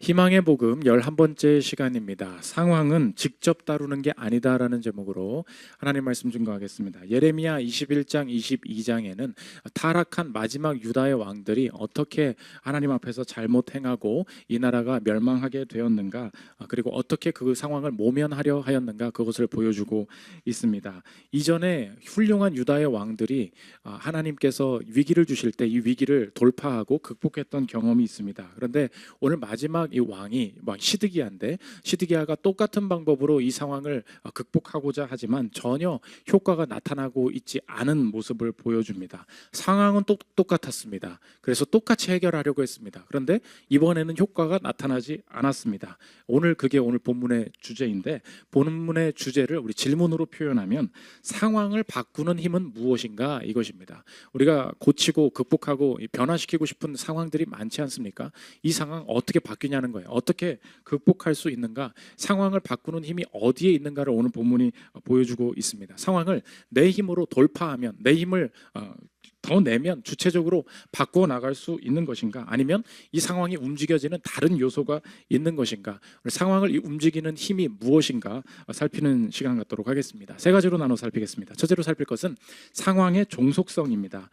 희망의 복음 11번째 시간입니다. 상황은 직접 다루는 게 아니다라는 제목으로 하나님 말씀 증거하겠습니다. 예레미야 21장 22장에는 타락한 마지막 유다의 왕들이 어떻게 하나님 앞에서 잘못 행하고 이 나라가 멸망하게 되었는가, 그리고 어떻게 그 상황을 모면하려 하였는가, 그것을 보여주고 있습니다. 이전에 훌륭한 유다의 왕들이 하나님께서 위기를 주실 때 이 위기를 돌파하고 극복했던 경험이 있습니다. 그런데 오늘 마지막 이 왕이 시드기야인데, 시드기야가 똑같은 방법으로 이 상황을 극복하고자 하지만 전혀 효과가 나타나고 있지 않은 모습을 보여줍니다. 상황은 똑같았습니다. 그래서 똑같이 해결하려고 했습니다. 그런데 이번에는 효과가 나타나지 않았습니다. 그게 오늘 본문의 주제인데, 본문의 주제를 우리 질문으로 표현하면 상황을 바꾸는 힘은 무엇인가, 이것입니다. 우리가 고치고 극복하고 변화시키고 싶은 상황들이 많지 않습니까? 이 상황 어떻게 바뀌냐는 거예요. 어떻게 극복할 수 있는가, 상황을 바꾸는 힘이 어디에 있는가를 오늘 본문이 보여주고 있습니다. 상황을 내 힘으로 돌파하면, 내 힘을 더 내면 주체적으로 바꾸어 나갈 수 있는 것인가, 아니면 이 상황이 움직여지는 다른 요소가 있는 것인가, 상황을 움직이는 힘이 무엇인가 살피는 시간 갖도록 하겠습니다. 세 가지로 나눠 살피겠습니다. 첫째로 살필 것은 상황의 종속성입니다.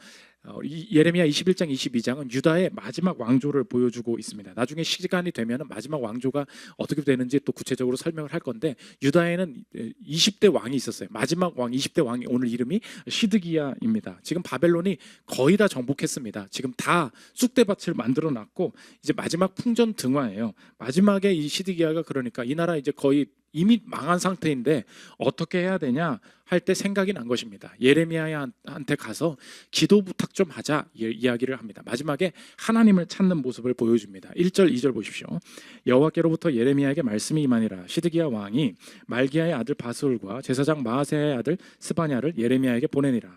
예레미야 21장 22장은 유다의 마지막 왕조를 보여주고 있습니다. 나중에 시간이 되면 마지막 왕조가 어떻게 되는지 또 구체적으로 설명을 할 건데, 유다에는 20대 왕이 있었어요. 마지막 왕 20대 왕이 오늘 이름이 시드기야입니다. 지금 바벨론이 거의 다 정복했습니다. 지금 다 쑥대밭을 만들어 놨고 이제 마지막 풍전 등화예요. 마지막에 이 시드기야가, 그러니까 이 나라 이제 거의 이미 망한 상태인데 어떻게 해야 되냐 할 때 생각이 난 것입니다. 예레미야한테 가서 기도 부탁 좀 하자 이야기를 합니다. 마지막에 하나님을 찾는 모습을 보여줍니다. 1절 2절 보십시오. 여호와께로부터 예레미야에게 말씀이 임하니라. 시드기야 왕이 말기야의 아들 바스울과 제사장 마아세야의 아들 스바냐를 예레미야에게 보내니라.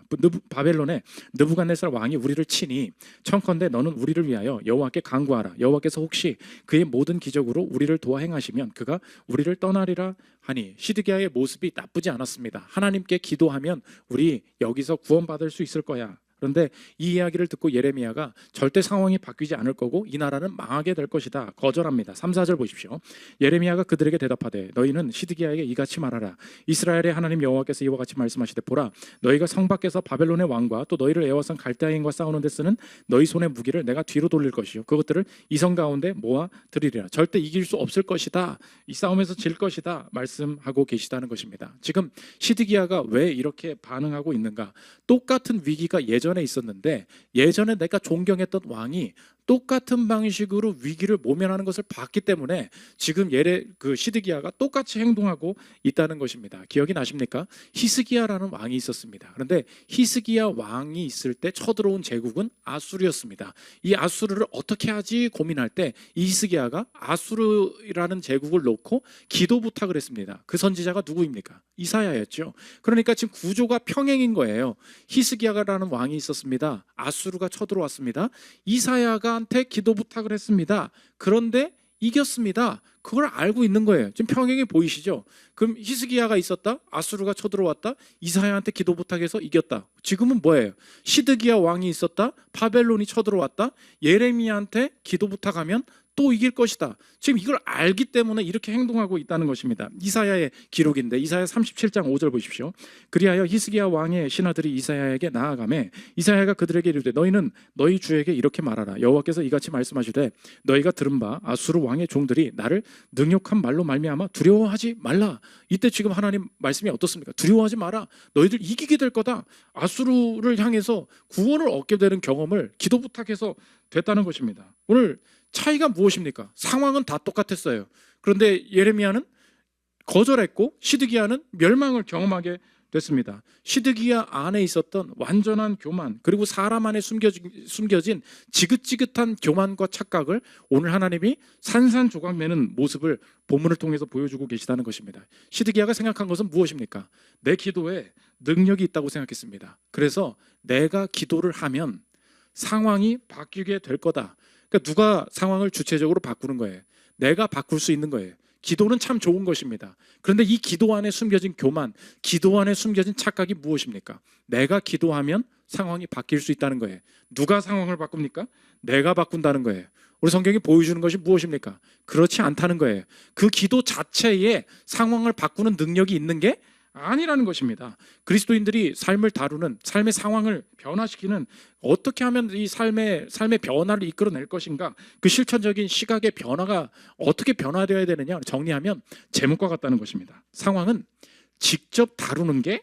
바벨론의 느부갓네살 왕이 우리를 치니 청컨대 너는 우리를 위하여 여호와께 간구하라. 여호와께서 혹시 그의 모든 기적으로 우리를 도와 행하시면 그가 우리를 떠나리라 하니, 시드기야의 모습이 나쁘지 않았습니다. 하나님께 기도하면 우리 여기서 구원받을 수 있을 거야. 그런데 이 이야기를 듣고 예레미야가 절대 상황이 바뀌지 않을 거고 이 나라는 망하게 될 것이다 거절합니다. 3, 4절 보십시오. 예레미야가 그들에게 대답하되 너희는 시드기야에게 이같이 말하라. 이스라엘의 하나님 여호와께서 이와 같이 말씀하시되 보라, 너희가 성 밖에서 바벨론의 왕과 또 너희를 애워싼 갈대아인과 싸우는 데 쓰는 너희 손의 무기를 내가 뒤로 돌릴 것이요 그것들을 이 성 가운데 모아 드리리라. 절대 이길 수 없을 것이다, 이 싸움에서 질 것이다 말씀하고 계시다는 것입니다. 지금 시드기야가 왜 이렇게 반응하고 있는가? 똑같은 위기가 예전에 있었는데, 예전에 내가 존경했던 왕이 똑같은 방식으로 위기를 모면하는 것을 봤기 때문에 지금 시드기야가 똑같이 행동하고 있다는 것입니다. 기억이 나십니까? 히스기야라는 왕이 있었습니다. 그런데 히스기야 왕이 있을 때 쳐들어온 제국은 아수르였습니다. 이 아수르를 어떻게 하지 고민할 때 이 히스기야가 아수르라는 제국을 놓고 기도 부탁을 했습니다. 그 선지자가 누구입니까? 이사야였죠. 그러니까 지금 구조가 평행인 거예요. 히스기야라는 왕이 있었습니다. 아수르가 쳐들어왔습니다. 이사야가 한테 기도 부탁을 했습니다. 그런데 이겼습니다. 그걸 알고 있는 거예요. 지금 평행이 보이시죠? 그럼 히스기야가 있었다, 아수르가 쳐들어왔다, 이사야한테 기도 부탁해서 이겼다. 지금은 뭐예요? 시드기야 왕이 있었다, 바벨론이 쳐들어왔다, 예레미야한테 기도 부탁하면 또 이길 것이다. 지금 이걸 알기 때문에 이렇게 행동하고 있다는 것입니다. 이사야의 기록인데 이사야 37장 5절 보십시오. 그리하여 히스기야 왕의 신하들이 이사야에게 나아가매 이사야가 그들에게 이르되 너희는 너희 주에게 이렇게 말하라. 여호와께서 이같이 말씀하시되 너희가 들은 바 아수르 왕의 종들이 나를 능욕한 말로 말미암아 두려워하지 말라. 이때 지금 하나님 말씀이 어떻습니까? 두려워하지 마라. 너희들 이기게 될 거다. 아수르를 향해서 구원을 얻게 되는 경험을 기도 부탁해서 됐다는 것입니다. 오늘 차이가 무엇입니까? 상황은 다 똑같았어요. 그런데 예레미야는 거절했고 시드기야는 멸망을 경험하게 됐습니다. 시드기야 안에 있었던 완전한 교만, 그리고 사람 안에 숨겨진 지긋지긋한 교만과 착각을 오늘 하나님이 산산조각 내는 모습을 본문을 통해서 보여주고 계시다는 것입니다. 시드기야가 생각한 것은 무엇입니까? 내 기도에 능력이 있다고 생각했습니다. 그래서 내가 기도를 하면 상황이 바뀌게 될 거다. 그러니까 누가 상황을 주체적으로 바꾸는 거예요? 내가 바꿀 수 있는 거예요. 기도는 참 좋은 것입니다. 그런데 이 기도 안에 숨겨진 교만, 기도 안에 숨겨진 착각이 무엇입니까? 내가 기도하면 상황이 바뀔 수 있다는 거예요. 누가 상황을 바꿉니까? 내가 바꾼다는 거예요. 우리 성경이 보여주는 것이 무엇입니까? 그렇지 않다는 거예요. 그 기도 자체에 상황을 바꾸는 능력이 있는 게 아니라는 것입니다. 그리스도인들이 삶을 다루는, 삶의 상황을 변화시키는, 어떻게 하면 이 삶의 변화를 이끌어낼 것인가, 그 실천적인 시각의 변화가 어떻게 변화되어야 되느냐 정리하면 제목과 같다는 것입니다. 상황은 직접 다루는 게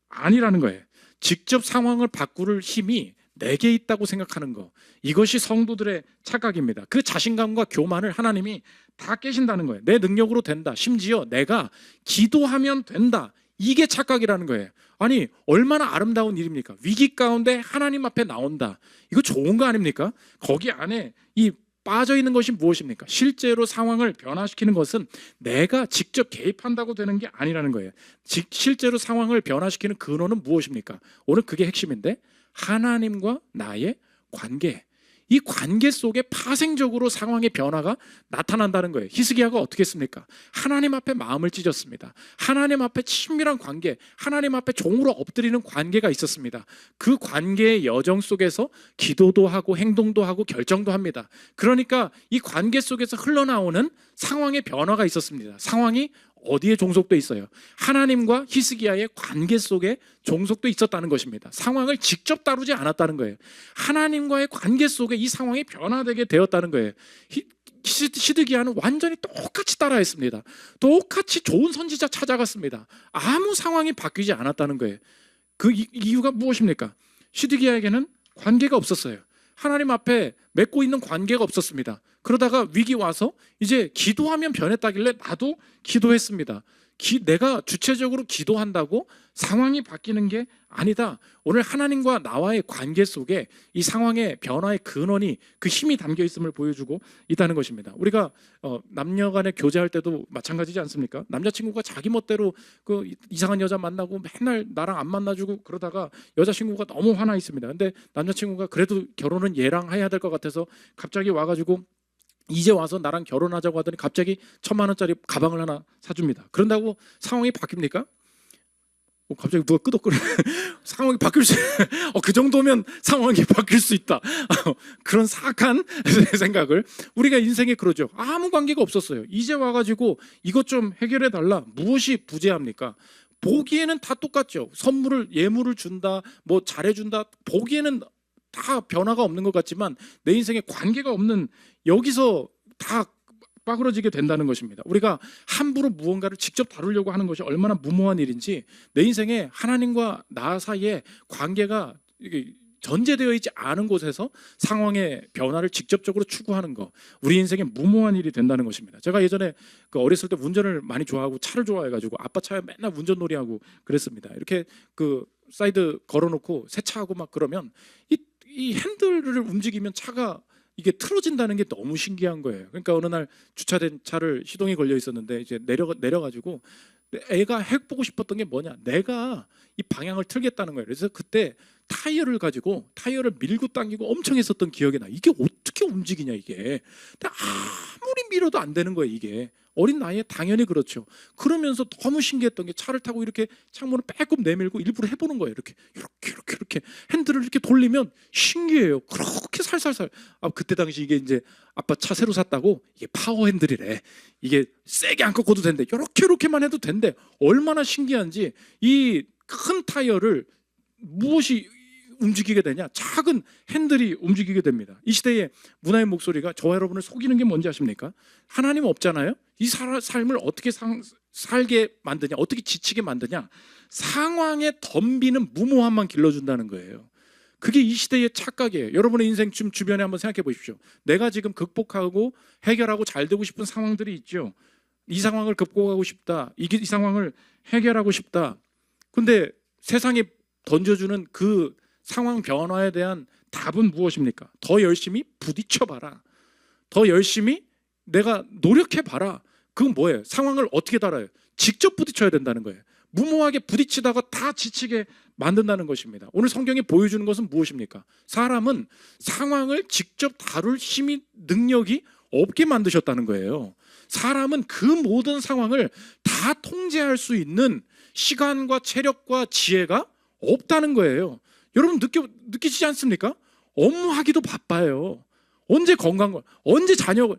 아니라는 거예요. 직접 상황을 바꿀 힘이 내게 있다고 생각하는 거, 이것이 성도들의 착각입니다. 그 자신감과 교만을 하나님이 다 깨신다는 거예요. 내 능력으로 된다, 심지어 내가 기도하면 된다, 이게 착각이라는 거예요. 아니, 얼마나 아름다운 일입니까? 위기 가운데 하나님 앞에 나온다, 이거 좋은 거 아닙니까? 거기 안에 이 빠져 있는 것이 무엇입니까? 실제로 상황을 변화시키는 것은 내가 직접 개입한다고 되는 게 아니라는 거예요. 실제로 상황을 변화시키는 근원은 무엇입니까? 오늘 그게 핵심인데, 하나님과 나의 관계, 이 관계 속에 파생적으로 상황의 변화가 나타난다는 거예요. 히스기야가 어떻게 했습니까? 하나님 앞에 마음을 찢었습니다. 하나님 앞에 친밀한 관계, 하나님 앞에 종으로 엎드리는 관계가 있었습니다. 그 관계의 여정 속에서 기도도 하고 행동도 하고 결정도 합니다. 그러니까 이 관계 속에서 흘러나오는 상황의 변화가 있었습니다. 상황이 어디에 종속돼 있어요? 하나님과 히스기야의 관계 속에 종속돼 있었다는 것입니다. 상황을 직접 다루지 않았다는 거예요. 하나님과의 관계 속에 이 상황이 변화되게 되었다는 거예요. 시드기야는 완전히 똑같이 따라했습니다. 똑같이 좋은 선지자 찾아갔습니다. 아무 상황이 바뀌지 않았다는 거예요. 그 이유가 무엇입니까? 시드기야에게는 관계가 없었어요. 하나님 앞에 맺고 있는 관계가 없었습니다. 그러다가 위기 와서 이제 기도하면 변했다길래 나도 기도했습니다. 내가 주체적으로 기도한다고 상황이 바뀌는 게 아니다. 오늘 하나님과 나와의 관계 속에 이 상황의 변화의 근원이, 그 힘이 담겨 있음을 보여주고 있다는 것입니다. 우리가 남녀 간에 교제할 때도 마찬가지지 않습니까? 남자친구가 자기 멋대로 그 이상한 여자 만나고 맨날 나랑 안 만나주고 그러다가 여자친구가 너무 화나 있습니다. 근데 남자친구가 그래도 결혼은 얘랑 해야 될 것 같아서 갑자기 와가지고 이제 와서 나랑 결혼하자고 하더니 갑자기 1,000만 원짜리 가방을 하나 사줍니다. 그런다고 상황이 바뀝니까? 갑자기 누가 끄덕거려. 상황이 바뀔 수, 그 정도면 상황이 바뀔 수 있다. 그런 사악한 생각을, 우리가 인생에 그러죠. 아무 관계가 없었어요. 이제 와가지고 이것 좀 해결해 달라. 무엇이 부재합니까? 보기에는 다 똑같죠. 선물을, 예물을 준다, 뭐 잘해준다, 보기에는 다 변화가 없는 것 같지만 내 인생에 관계가 없는, 여기서 다 빠그러지게 된다는 것입니다. 우리가 함부로 무언가를 직접 다루려고 하는 것이 얼마나 무모한 일인지, 내 인생에 하나님과 나 사이에 관계가 전제되어 있지 않은 곳에서 상황의 변화를 직접적으로 추구하는 거, 우리 인생에 무모한 일이 된다는 것입니다. 제가 예전에 그 어렸을 때 운전을 많이 좋아하고 차를 좋아해가지고 아빠 차에 맨날 운전놀이하고 그랬습니다. 이렇게 그 사이드 걸어놓고 세차하고 막 그러면 이 핸들을 움직이면 차가 이게 틀어진다는 게 너무 신기한 거예요. 그러니까 어느 날 주차된 차를 시동이 걸려 있었는데 이제 내려가지고 애가 해보고 싶었던 게 뭐냐, 내가 이 방향을 틀겠다는 거예요. 그래서 그때 타이어를 밀고 당기고 엄청 했었던 기억이 나. 이게 어떻게 움직이냐 이게. 근데 아무리 밀어도 안 되는 거예요. 이게 어린 나이에 당연히 그렇죠. 그러면서 너무 신기했던 게, 차를 타고 이렇게 창문을 빼꼼 내밀고 일부러 해보는 거예요. 이렇게 핸들을 이렇게 돌리면 신기해요. 그렇게 살살살. 그때 당시 이게 이제 아빠 차 새로 샀다고, 이게 파워 핸들이래. 이게 세게 안 꺾어도 된대. 이렇게만 해도 된대. 얼마나 신기한지. 이 큰 타이어를 무엇이 움직이게 되냐? 작은 핸들이 움직이게 됩니다. 이 시대의 문화의 목소리가 저와 여러분을 속이는 게 뭔지 아십니까? 하나님 없잖아요. 이 삶을 어떻게 살게 만드냐, 어떻게 지치게 만드냐, 상황에 덤비는 무모함만 길러준다는 거예요. 그게 이 시대의 착각이에요. 여러분의 인생 지금 주변에 한번 생각해 보십시오. 내가 지금 극복하고 해결하고 잘 되고 싶은 상황들이 있죠. 이 상황을 극복하고 싶다, 이 상황을 해결하고 싶다. 근데 세상에 던져주는 그 상황 변화에 대한 답은 무엇입니까? 더 열심히 부딪혀봐라. 더 열심히 내가 노력해봐라. 그건 뭐예요? 상황을 어떻게 달아요? 직접 부딪혀야 된다는 거예요. 무모하게 부딪히다가 다 지치게 만든다는 것입니다. 오늘 성경이 보여주는 것은 무엇입니까? 사람은 상황을 직접 다룰 힘이, 능력이 없게 만드셨다는 거예요. 사람은 그 모든 상황을 다 통제할 수 있는 시간과 체력과 지혜가 없다는 거예요. 여러분 느끼시지 않습니까? 업무하기도 바빠요. 언제 건강을, 언제 자녀를,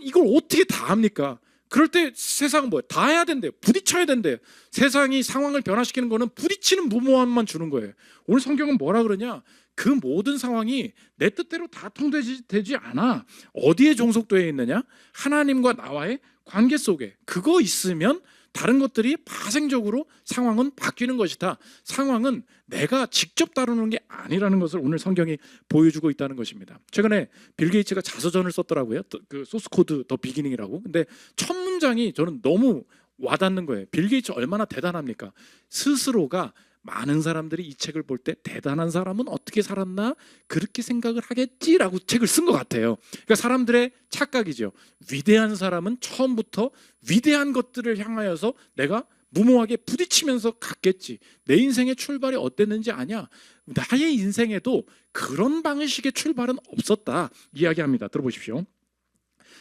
이걸 어떻게 다 합니까? 그럴 때 세상은 뭐예요? 다 해야 된대요. 부딪혀야 된대요. 세상이 상황을 변화시키는 거는 부딪히는 무모함만 주는 거예요. 오늘 성경은 뭐라 그러냐? 그 모든 상황이 내 뜻대로 다 통되지 않아. 어디에 종속되어 있느냐? 하나님과 나와의 관계 속에. 그거 있으면 다른 것들이 파생적으로 상황은 바뀌는 것이다. 상황은 내가 직접 다루는 게 아니라는 것을 오늘 성경이 보여주고 있다는 것입니다. 최근에 빌 게이츠가 자서전을 썼더라고요. 그 소스 코드 더 비기닝이라고. 근데 첫 문장이 저는 너무 와닿는 거예요. 빌 게이츠 얼마나 대단합니까? 스스로가 많은 사람들이 이 책을 볼 때 대단한 사람은 어떻게 살았나 그렇게 생각을 하겠지라고 책을 쓴 것 같아요. 그러니까 사람들의 착각이죠. 위대한 사람은 처음부터 위대한 것들을 향하여서 내가 무모하게 부딪히면서 갔겠지. 내 인생의 출발이 어땠는지 아냐? 나의 인생에도 그런 방식의 출발은 없었다 이야기합니다. 들어보십시오.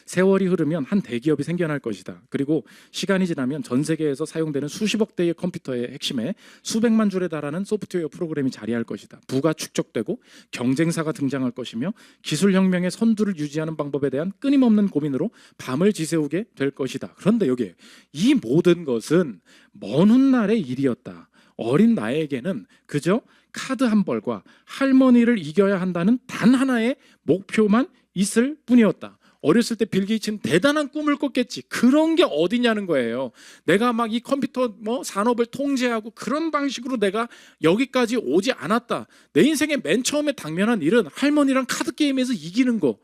세월이 흐르면 한 대기업이 생겨날 것이다. 그리고 시간이 지나면 전 세계에서 사용되는 수십억 대의 컴퓨터의 핵심에 수백만 줄에 달하는 소프트웨어 프로그램이 자리할 것이다. 부가 축적되고 경쟁사가 등장할 것이며 기술혁명의 선두를 유지하는 방법에 대한 끊임없는 고민으로 밤을 지새우게 될 것이다. 그런데 여기 이 모든 것은 먼 훗날의 일이었다. 어린 나에게는 그저 카드 한 벌과 할머니를 이겨야 한다는 단 하나의 목표만 있을 뿐이었다. 어렸을 때 빌 게이츠는 대단한 꿈을 꿨겠지. 그런 게 어디냐는 거예요. 내가 막 이 컴퓨터 산업을 통제하고 그런 방식으로 내가 여기까지 오지 않았다. 내 인생의 맨 처음에 당면한 일은 할머니랑 카드 게임에서 이기는 거.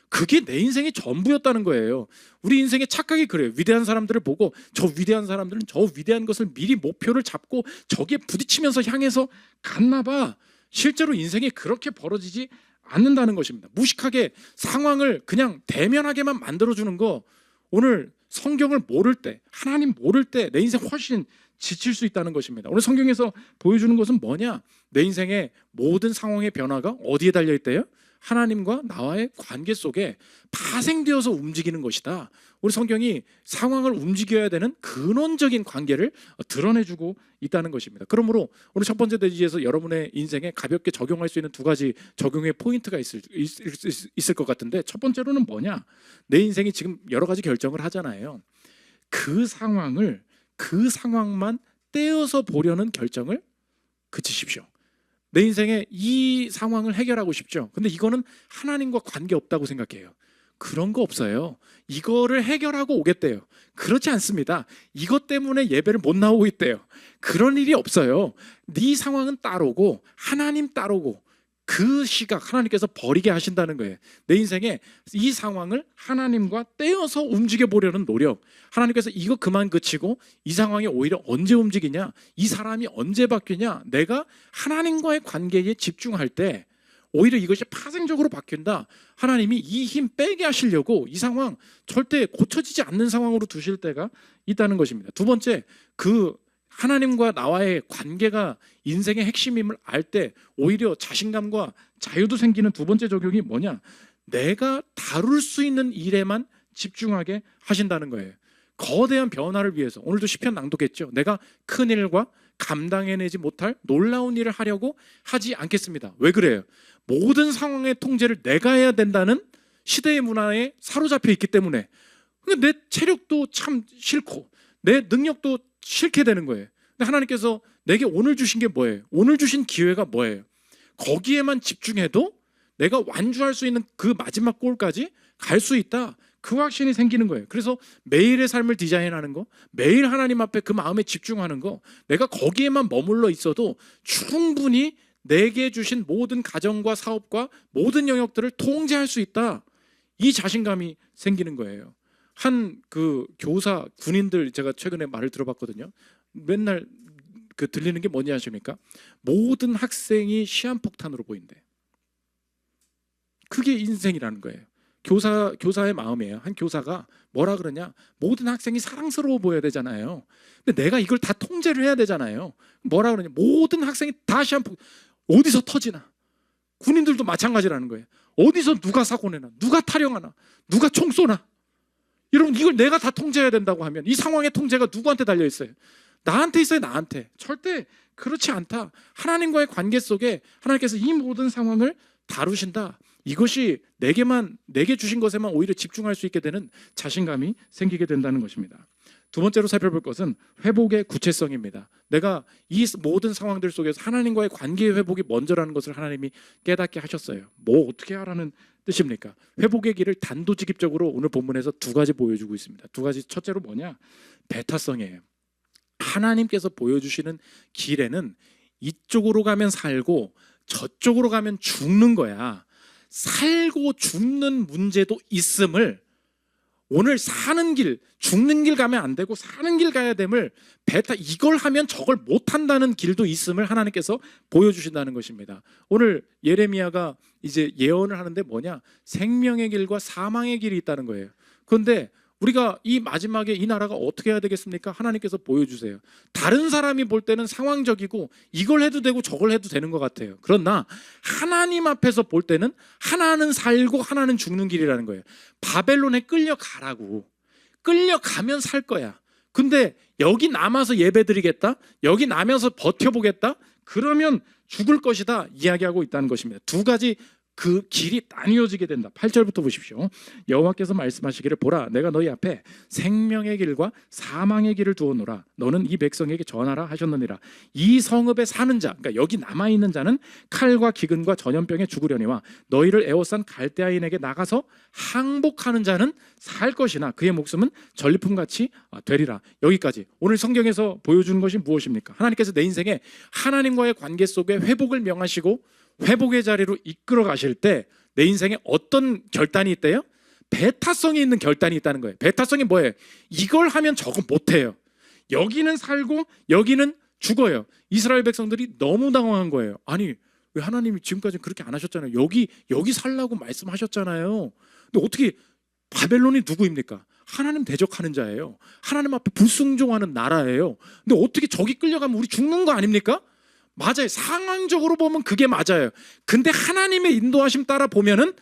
그게 내 인생의 전부였다는 거예요. 우리 인생의 착각이 그래요. 위대한 사람들을 보고 저 위대한 사람들은 저 위대한 것을 미리 목표를 잡고 저기에 부딪히면서 향해서 갔나 봐. 실제로 인생이 그렇게 벌어지지 않는다는 것입니다. 무식하게 상황을 그냥 대면하게만 만들어주는 거. 오늘 성경을 모를 때, 하나님 모를 때 내 인생 훨씬 지칠 수 있다는 것입니다. 오늘 성경에서 보여주는 것은 뭐냐? 내 인생의 모든 상황의 변화가 어디에 달려있대요? 하나님과 나와의 관계 속에 파생되어서 움직이는 것이다. 우리 성경이 상황을 움직여야 되는 근원적인 관계를 드러내주고 있다는 것입니다. 그러므로 오늘 첫 번째 대지에서 여러분의 인생에 가볍게 적용할 수 있는 두 가지 적용의 포인트가 있을 것 같은데, 첫 번째로는 뭐냐? 내 인생이 지금 여러 가지 결정을 하잖아요. 그 상황만 떼어서 보려는 결정을 그치십시오. 내 인생에 이 상황을 해결하고 싶죠. 근데 이거는 하나님과 관계없다고 생각해요. 그런 거 없어요. 이거를 해결하고 오겠대요. 그렇지 않습니다. 이것 때문에 예배를 못 나오고 있대요. 그런 일이 없어요. 네 상황은 따로고 하나님 따로고 그 시각 하나님께서 버리게 하신다는 거예요. 내 인생에 이 상황을 하나님과 떼어서 움직여 보려는 노력. 하나님께서 이거 그만 그치고 이 상황이 오히려 언제 움직이냐? 이 사람이 언제 바뀌냐? 내가 하나님과의 관계에 집중할 때 오히려 이것이 파생적으로 바뀐다. 하나님이 이 힘 빼게 하시려고 이 상황 절대 고쳐지지 않는 상황으로 두실 때가 있다는 것입니다. 두 번째, 그 하나님과 나와의 관계가 인생의 핵심임을 알 때 오히려 자신감과 자유도 생기는 두 번째 적용이 뭐냐? 내가 다룰 수 있는 일에만 집중하게 하신다는 거예요. 거대한 변화를 위해서 오늘도 시편 낭독했죠. 내가 큰 일과 감당해내지 못할 놀라운 일을 하려고 하지 않겠습니다. 왜 그래요? 모든 상황의 통제를 내가 해야 된다는 시대의 문화에 사로잡혀 있기 때문에 내 체력도 참 싫고 내 능력도 싫게 되는 거예요. 근데 하나님께서 내게 오늘 주신 게 뭐예요? 오늘 주신 기회가 뭐예요? 거기에만 집중해도 내가 완주할 수 있는 그 마지막 골까지 갈 수 있다. 그 확신이 생기는 거예요. 그래서 매일의 삶을 디자인하는 거, 매일 하나님 앞에 그 마음에 집중하는 거, 내가 거기에만 머물러 있어도 충분히 내게 주신 모든 가정과 사업과 모든 영역들을 통제할 수 있다. 이 자신감이 생기는 거예요. 한 그 교사 군인들 제가 최근에 말을 들어봤거든요. 맨날 그 들리는 게 뭐냐 하십니까? 모든 학생이 시한폭탄으로 보인대. 그게 인생이라는 거예요. 교사의 마음이에요. 한 교사가 뭐라 그러냐? 모든 학생이 사랑스러워 보여야 되잖아요. 근데 내가 이걸 다 통제를 해야 되잖아요. 뭐라 그러냐? 모든 학생이 다 시한폭탄 어디서 터지나? 군인들도 마찬가지라는 거예요. 어디서 누가 사고 내나? 누가 타령하나? 누가 총 쏘나? 여러분, 이걸 내가 다 통제해야 된다고 하면 이 상황의 통제가 누구한테 달려 있어요? 나한테 있어요. 나한테. 절대 그렇지 않다. 하나님과의 관계 속에 하나님께서 이 모든 상황을 다루신다. 이것이 내게 주신 것에만 오히려 집중할 수 있게 되는 자신감이 생기게 된다는 것입니다. 두 번째로 살펴볼 것은 회복의 구체성입니다. 내가 이 모든 상황들 속에서 하나님과의 관계의 회복이 먼저라는 것을 하나님이 깨닫게 하셨어요. 뭐 어떻게 하라는 뜻입니까? 회복의 길을 단도직입적으로 오늘 본문에서 두 가지 보여주고 있습니다. 두 가지. 첫째로 뭐냐? 배타성이에요. 하나님께서 보여주시는 길에는 이쪽으로 가면 살고 저쪽으로 가면 죽는 거야. 살고 죽는 문제도 있음을, 오늘 사는 길, 죽는 길 가면 안 되고 사는 길 가야 됨을, 이걸 하면 저걸 못 한다는 길도 있음을 하나님께서 보여주신다는 것입니다. 오늘 예레미야가 이제 예언을 하는데 뭐냐? 생명의 길과 사망의 길이 있다는 거예요. 그런데 우리가 이 마지막에 이 나라가 어떻게 해야 되겠습니까? 하나님께서 보여주세요. 다른 사람이 볼 때는 상황적이고 이걸 해도 되고 저걸 해도 되는 것 같아요. 그러나 하나님 앞에서 볼 때는 하나는 살고 하나는 죽는 길이라는 거예요. 바벨론에 끌려가라고. 끌려가면 살 거야. 근데 여기 남아서 예배드리겠다? 여기 남아서 버텨보겠다? 그러면 죽을 것이다 이야기하고 있다는 것입니다. 두 가지 그 길이 나뉘어지게 된다. 8절부터 보십시오. 여호와께서 말씀하시기를, 보라, 내가 너희 앞에 생명의 길과 사망의 길을 두어놓으라. 너는 이 백성에게 전하라 하셨느니라. 이 성읍에 사는 자, 그러니까 여기 남아있는 자는 칼과 기근과 전염병에 죽으려니와 너희를 에워싼 갈대아인에게 나가서 항복하는 자는 살 것이나 그의 목숨은 전리품같이 되리라. 여기까지. 오늘 성경에서 보여주는 것이 무엇입니까? 하나님께서 내 인생에 하나님과의 관계 속에 회복을 명하시고 회복의 자리로 이끌어 가실 때 내 인생에 어떤 결단이 있대요? 배타성이 있는 결단이 있다는 거예요. 배타성이 뭐예요? 이걸 하면 저거 못해요. 여기는 살고 여기는 죽어요. 이스라엘 백성들이 너무 당황한 거예요. 아니, 왜 하나님이 지금까지 그렇게 안 하셨잖아요. 여기 살라고 말씀하셨잖아요. 근데 어떻게, 바벨론이 누구입니까? 하나님 대적하는 자예요. 하나님 앞에 불순종하는 나라예요. 근데 어떻게 저기 끌려가면 우리 죽는 거 아닙니까? 맞아요. 상황적으로 보면 그게 맞아요. 근데 하나님의 인도하심 따라 보면은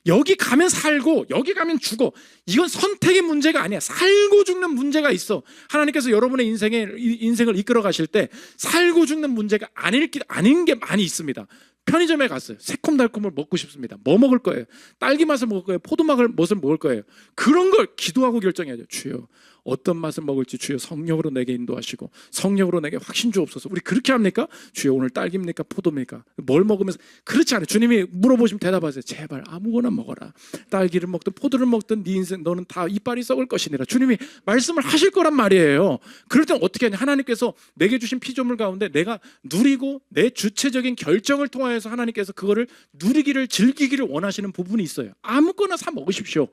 여기 가면 살고 여기 가면 죽어. 이건 선택의 문제가 아니야. 살고 죽는 문제가 있어. 하나님께서 여러분의 인생을 이끌어 가실 때 살고 죽는 문제가 아닌 게 많이 있습니다. 편의점에 갔어요. 새콤달콤을 먹고 싶습니다. 뭐 먹을 거예요? 딸기 맛을 먹을 거예요? 포도 맛을 먹을 거예요? 그런 걸 기도하고 결정해야죠. 주여, 어떤 맛을 먹을지 주여 성령으로 내게 인도하시고 성령으로 내게 확신 주옵소서. 우리 그렇게 합니까? 주여, 오늘 딸기입니까? 포도입니까? 뭘 먹으면서. 그렇지 않아요. 주님이 물어보시면 대답하세요. 제발 아무거나 먹어라. 딸기를 먹든 포도를 먹든 네 인생 너는 다 이빨이 썩을 것이니라. 주님이 말씀을 하실 거란 말이에요. 그럴 땐 어떻게 하냐? 하나님께서 내게 주신 피조물 가운데 내가 누리고 내 주체적인 결정을 통하여서 하나님께서 그거를 누리기를, 즐기기를 원하시는 부분이 있어요. 아무거나 사 먹으십시오.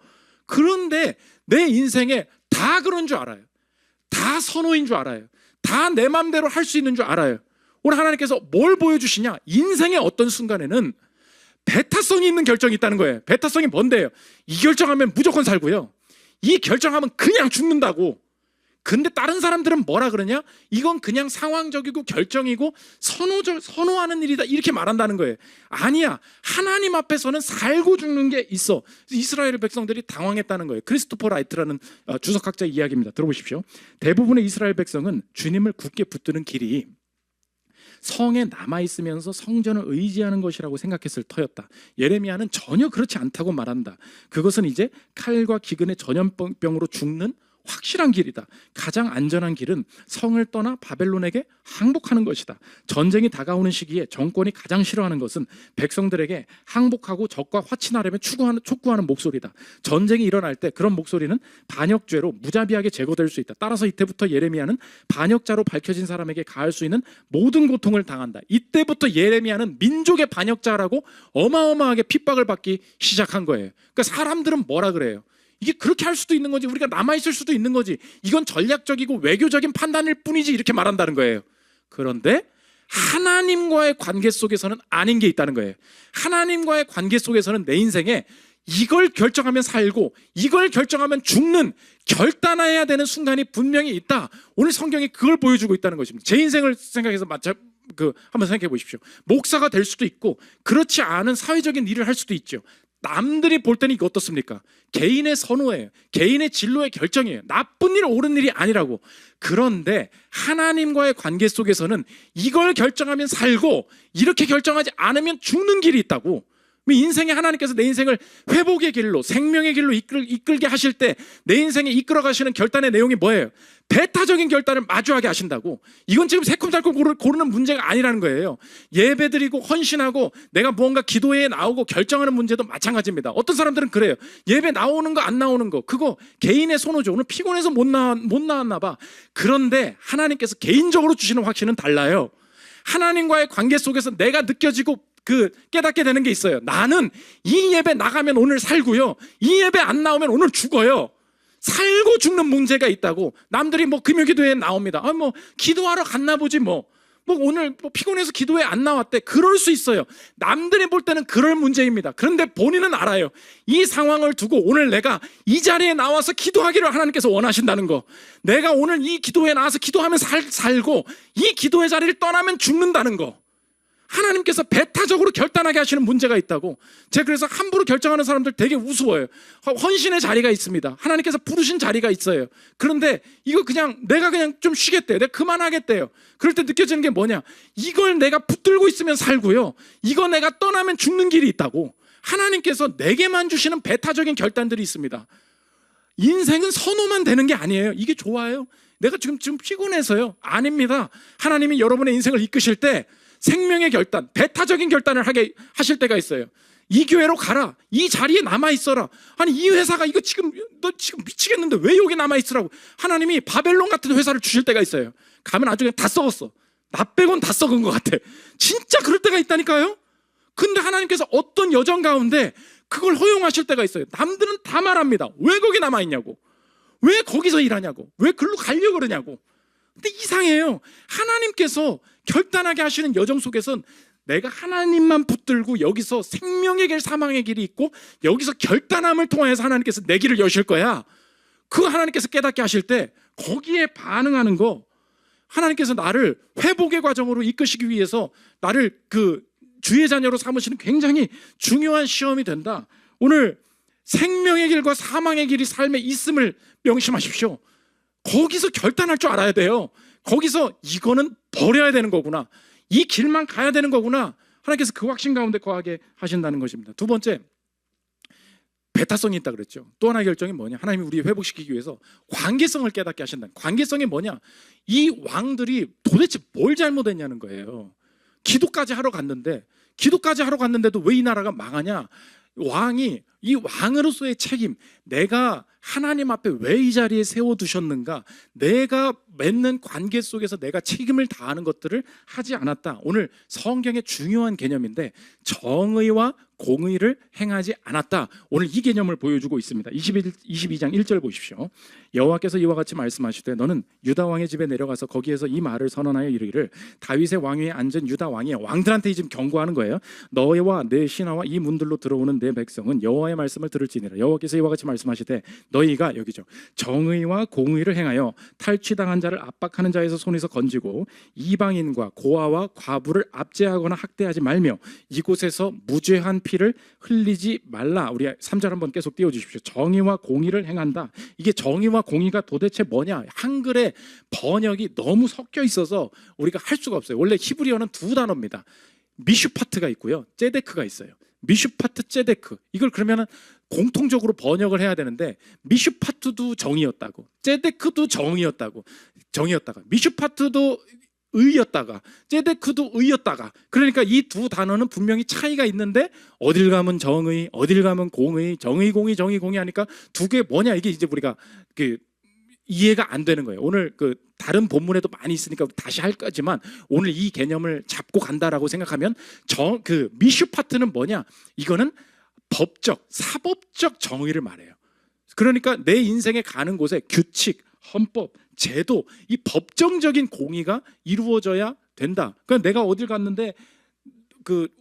그런데 내 인생에 다 그런 줄 알아요. 다 선호인 줄 알아요. 다 내 맘대로 할 수 있는 줄 알아요. 오늘 하나님께서 뭘 보여주시냐? 인생의 어떤 순간에는 배타성이 있는 결정이 있다는 거예요. 배타성이 뭔데요? 이 결정하면 무조건 살고요. 이 결정하면 그냥 죽는다고. 근데 다른 사람들은 뭐라 그러냐? 이건 그냥 상황적이고 결정이고 선호하는 일이다, 이렇게 말한다는 거예요. 아니야. 하나님 앞에서는 살고 죽는 게 있어. 이스라엘 백성들이 당황했다는 거예요. 크리스토퍼 라이트라는 주석학자 이야기입니다. 들어보십시오. 대부분의 이스라엘 백성은 주님을 굳게 붙드는 길이 성에 남아있으면서 성전을 의지하는 것이라고 생각했을 터였다. 예레미야는 전혀 그렇지 않다고 말한다. 그것은 이제 칼과 기근의 전염병으로 죽는 확실한 길이다. 가장 안전한 길은 성을 떠나 바벨론에게 항복하는 것이다. 전쟁이 다가오는 시기에 정권이 가장 싫어하는 것은 백성들에게 항복하고 적과 화친하려면 촉구하는 목소리다. 전쟁이 일어날 때 그런 목소리는 반역죄로 무자비하게 제거될 수 있다. 따라서 이때부터 예레미야는 반역자로 밝혀진 사람에게 가할 수 있는 모든 고통을 당한다. 이때부터 예레미야는 민족의 반역자라고 어마어마하게 핍박을 받기 시작한 거예요. 그러니까 사람들은 뭐라 그래요? 이게 그렇게 할 수도 있는 거지, 우리가 남아있을 수도 있는 거지, 이건 전략적이고 외교적인 판단일 뿐이지, 이렇게 말한다는 거예요. 그런데 하나님과의 관계 속에서는 아닌 게 있다는 거예요. 하나님과의 관계 속에서는 내 인생에 이걸 결정하면 살고 이걸 결정하면 죽는, 결단해야 되는 순간이 분명히 있다. 오늘 성경이 그걸 보여주고 있다는 것입니다. 제 인생을 생각해서 한번 생각해 보십시오. 목사가 될 수도 있고 그렇지 않은 사회적인 일을 할 수도 있죠. 남들이 볼 때는 이거 어떻습니까? 개인의 선호예요. 개인의 진로의 결정이에요. 나쁜 일, 옳은 일이 아니라고. 그런데 하나님과의 관계 속에서는 이걸 결정하면 살고 이렇게 결정하지 않으면 죽는 길이 있다고. 인생에 하나님께서 내 인생을 회복의 길로, 생명의 길로 이끌게 하실 때 내 인생에 이끌어 가시는 결단의 내용이 뭐예요? 배타적인 결단을 마주하게 하신다고. 이건 지금 새콤달콤 고르는 문제가 아니라는 거예요. 예배드리고 헌신하고 내가 무언가 기도회에 나오고 결정하는 문제도 마찬가지입니다. 어떤 사람들은 그래요. 예배 나오는 거 안 나오는 거 그거 개인의 선호죠. 오늘 피곤해서 못 나왔나 봐. 그런데 하나님께서 개인적으로 주시는 확신은 달라요. 하나님과의 관계 속에서 내가 느껴지고 깨닫게 되는 게 있어요. 나는 이 예배 나가면 오늘 살고요, 이 예배 안 나오면 오늘 죽어요. 살고 죽는 문제가 있다고. 남들이 금요기도회에 나옵니다. 기도하러 갔나 보지 오늘 피곤해서 기도회 안 나왔대. 그럴 수 있어요. 남들이 볼 때는 그럴 문제입니다. 그런데 본인은 알아요. 이 상황을 두고 오늘 내가 이 자리에 나와서 기도하기를 하나님께서 원하신다는 거. 내가 오늘 이 기도회에 나와서 기도하면 살고 이 기도회 자리를 떠나면 죽는다는 거. 하나님께서 배타적으로 결단하게 하시는 문제가 있다고. 제가 그래서 함부로 결정하는 사람들 되게 우스워요. 헌신의 자리가 있습니다. 하나님께서 부르신 자리가 있어요. 그런데 이거 내가 그냥 좀 쉬겠대요. 내가 그만하겠대요. 그럴 때 느껴지는 게 뭐냐? 이걸 내가 붙들고 있으면 살고요, 이거 내가 떠나면 죽는 길이 있다고. 하나님께서 내게만 주시는 배타적인 결단들이 있습니다. 인생은 선호만 되는 게 아니에요. 이게 좋아요? 내가 지금 피곤해서요? 아닙니다. 하나님이 여러분의 인생을 이끄실 때 생명의 결단, 배타적인 결단을 하게 하실 때가 있어요. 이 교회로 가라. 이 자리에 남아 있어라. 아니 이 회사가 너 지금 미치겠는데 왜 여기 남아 있으라고. 하나님이 바벨론 같은 회사를 주실 때가 있어요. 가면 아주 그냥 다 썩었어. 나 빼곤 다 썩은 것 같아. 진짜 그럴 때가 있다니까요. 근데 하나님께서 어떤 여정 가운데 그걸 허용하실 때가 있어요. 남들은 다 말합니다. 왜 거기 남아 있냐고, 왜 거기서 일하냐고, 왜 글로 가려고 그러냐고. 근데 이상해요. 하나님께서 결단하게 하시는 여정 속에선 내가 하나님만 붙들고 여기서 생명의 길, 사망의 길이 있고 여기서 결단함을 통해서 하나님께서 내 길을 여실 거야. 그 하나님께서 깨닫게 하실 때 거기에 반응하는 거. 하나님께서 나를 회복의 과정으로 이끄시기 위해서 나를 주의 자녀로 삼으시는 굉장히 중요한 시험이 된다. 오늘 생명의 길과 사망의 길이 삶에 있음을 명심하십시오. 거기서 결단할 줄 알아야 돼요. 거기서 이거는 버려야 되는 거구나, 이 길만 가야 되는 거구나. 하나님께서 그 확신 가운데 거하게 하신다는 것입니다. 두 번째, 배타성이 있다 그랬죠. 또 하나의 결정이 뭐냐? 하나님이 우리 회복시키기 위해서 관계성을 깨닫게 하신다는. 관계성이 뭐냐? 이 왕들이 도대체 뭘 잘못했냐는 거예요. 기도까지 하러 갔는데도 왜 이 나라가 망하냐? 이 왕으로서의 책임, 내가 하나님 앞에 왜 이 자리에 세워두셨는가, 내가 맺는 관계 속에서 내가 책임을 다하는 것들을 하지 않았다. 오늘 성경의 중요한 개념인데 정의와 공의를 행하지 않았다. 오늘 이 개념을 보여주고 있습니다. 22장 1절 보십시오. 여호와께서 이와 같이 말씀하시되 너는 유다 왕의 집에 내려가서 거기에서 이 말을 선언하여 이르기를 다윗의 왕위에 앉은 유다 왕이, 왕들한테 지금 경고하는 거예요. 너와 내 신하와 이 문들로 들어오는 내 백성은 여호와의 말씀을 들을지니라. 여호와께서 이와 같이 말씀하시되 너희가, 여기죠, 정의와 공의를 행하여 탈취당한 자를 압박하는 자에서 손에서 건지고 이방인과 고아와 과부를 압제하거나 학대하지 말며 이곳에서 무죄한 피를 흘리지 말라. 우리 3절 한번 계속 띄워주십시오. 정의와 공의를 행한다. 이게 정의와 공의가 도대체 뭐냐? 한글의 번역이 너무 섞여 있어서 우리가 할 수가 없어요. 원래 히브리어는 두 단어입니다. 미슈파트가 있고요, ጼ데크가 있어요. 미슈파트, ጼ데크. 이걸 그러면은 공통적으로 번역을 해야 되는데 미슈파트도 정의였다고, ጼ데크도 정의였다가, 미슈파트도 의였다가, ጼ데크도 의였다가. 그러니까 이 두 단어는 분명히 차이가 있는데 어딜 가면 정의, 어딜 가면 공의, 정의 공의 정의 공의 하니까 두 개 뭐냐, 이게 이제 우리가 이해가 안 되는 거예요. 오늘 다른 본문에도 많이 있으니까 다시 할 거지만 오늘 이 개념을 잡고 간다라고 생각하면 미슈파트는 뭐냐? 이거는 법적, 사법적 정의를 말해요. 그러니까 내 인생에 가는 곳에 규칙, 헌법, 제도, 이 법정적인 공의가 이루어져야 된다. 그러니까 내가 어딜 갔는데